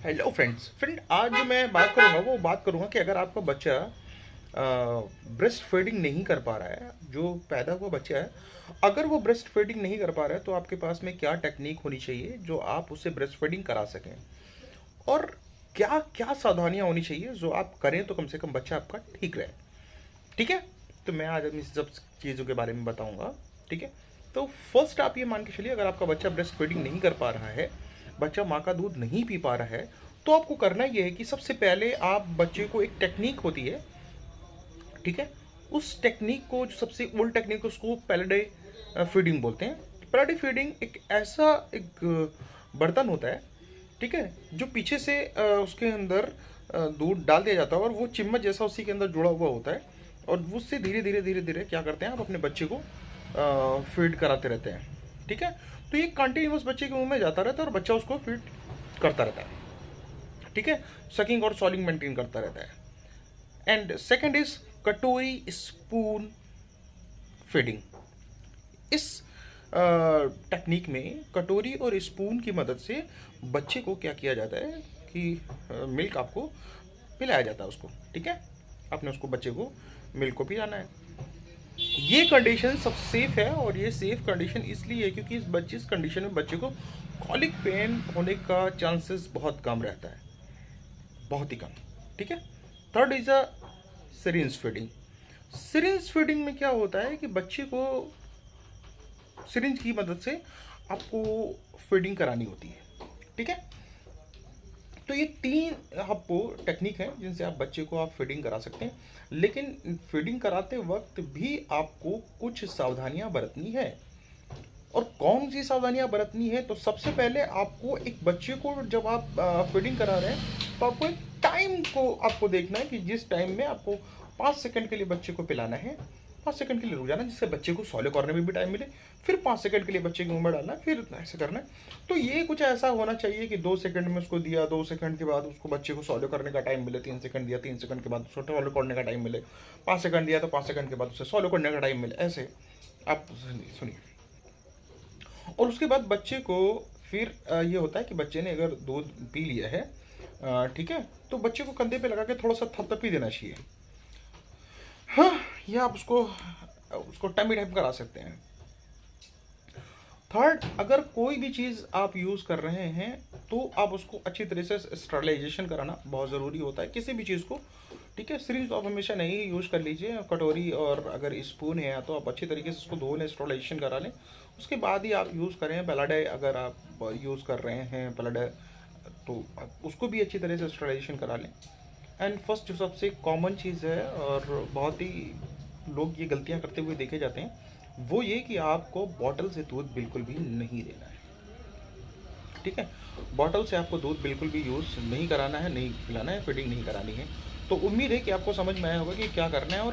Hello friend आज जो मैं बात करूंगा वो बात करूंगा कि अगर आपका बच्चा ब्रेस्ट फीडिंग नहीं कर पा रहा है, जो पैदा हुआ बच्चा है, अगर वो ब्रेस्ट फीडिंग नहीं कर पा रहा है तो आपके पास में क्या टेक्निक होनी चाहिए जो आप उसे ब्रेस्ट फीडिंग करा सकें, और क्या क्या सावधानियां होनी चाहिए जो आप करें तो कम से कम बच्चा आपका ठीक रहे। ठीक है, तो मैं आज अपनी सब चीज़ों के बारे में बताऊंगा। ठीक है, तो फर्स्ट आप ये मान के चलिए, अगर आपका बच्चा ब्रेस्ट फीडिंग नहीं कर पा रहा है, बच्चा माँ का दूध नहीं पी पा रहा है, तो आपको करना ये है कि सबसे पहले आप बच्चे को, एक टेक्निक होती है, ठीक है, उस टेक्निक को, जो सबसे ओल्ड टेक्निक है, उसको पैलेडे फीडिंग बोलते हैं। पैलेडे फीडिंग एक ऐसा बर्तन होता है, ठीक है, जो पीछे से उसके अंदर दूध डाल दिया जाता है और वो चिम्मच जैसा उसी के अंदर जुड़ा हुआ होता है, और उससे धीरे धीरे धीरे धीरे क्या करते हैं, आप अपने बच्चे को फीड कराते रहते हैं। ठीक है, तो ये कंटिन्यूस बच्चे के मुंह में जाता रहता है और बच्चा उसको फीड करता रहता है। ठीक है, सकिंग और सॉलिंग मेंटेन करता रहता है। एंड सेकंड इज कटोरी स्पून फीडिंग। इस टेक्निक में कटोरी और स्पून की मदद से बच्चे को क्या किया जाता है कि मिल्क आपको पिलाया जाता है उसको। ठीक है, आपने उसको, बच्चे को मिल्क को पिलाना है। ये कंडीशन सब सेफ है, और ये सेफ कंडीशन इसलिए है क्योंकि इस कंडीशन में बच्चे को कॉलिक पेन होने का चांसेस बहुत कम रहता है, बहुत ही कम। ठीक है, third is a syringe feeding. Syringe feeding में क्या होता है कि बच्चे को सिरिंज की मदद से आपको फीडिंग करानी होती है। ठीक है, तो ये तीन आपको टेक्निक है जिनसे आप बच्चे को आप फीडिंग करा सकते हैं, लेकिन फीडिंग कराते वक्त भी आपको कुछ सावधानियां बरतनी है। और कौन सी सावधानियां बरतनी है, तो सबसे पहले आपको एक बच्चे को, जब आप फीडिंग करा रहे हैं, तो आपको एक टाइम को आपको देखना है कि जिस टाइम में आपको 5 सेकंड के लिए बच्चे को पिलाना है, 5 सेकंड के लिए रुक जाना जिससे बच्चे को सॉलो करने में भी टाइम मिले, फिर 5 सेकंड के लिए बच्चे के मुंह में डालना, फिर ऐसे करना है। तो ये कुछ ऐसा होना चाहिए कि 2 सेकंड में उसको दिया, 2 सेकंड के बाद उसको, बच्चे को सॉलो करने का टाइम मिले, 3 सेकंड दिया, 3 सेकंड के बाद उसको सॉलो करने का टाइम मिले, 5 सेकंड दिया तो 5 सेकंड के बाद उसे सॉलो करने का टाइम मिले। ऐसे आप सुनिए। और उसके बाद बच्चे को फिर ये होता है कि बच्चे ने अगर दूध पी लिया है, ठीक है, तो बच्चे को कंधे पे लगा के थोड़ा सा थपथपी देना चाहिए। हाँ, या आप उसको उसको टमी टाइप करा सकते हैं। थर्ड, अगर कोई भी चीज़ आप यूज़ कर रहे हैं तो आप उसको अच्छी तरह से स्टरलाइजेशन कराना बहुत ज़रूरी होता है, किसी भी चीज़ को। ठीक है, सिरिंज तो आप हमेशा नहीं यूज़ कर लीजिए, कटोरी और अगर स्पून है तो आप अच्छी तरीके से उसको धो लें, स्टरलाइजेशन करा लें, उसके बाद ही आप यूज़ करें। पैलाडे अगर आप यूज़ कर रहे हैं पैलाडे, तो आप उसको भी अच्छी तरह से स्टरलाइजेशन करा लें। एंड फर्स्ट, जो सबसे कॉमन चीज़ है और बहुत ही लोग ये गलतियाँ करते हुए देखे जाते हैं, वो ये कि आपको बॉटल से दूध बिल्कुल भी नहीं देना है। ठीक है, बॉटल से आपको दूध बिल्कुल भी यूज़ नहीं कराना है, नहीं पिलाना है, फीडिंग नहीं करानी है। तो उम्मीद है कि आपको समझ में आया होगा कि क्या करना है और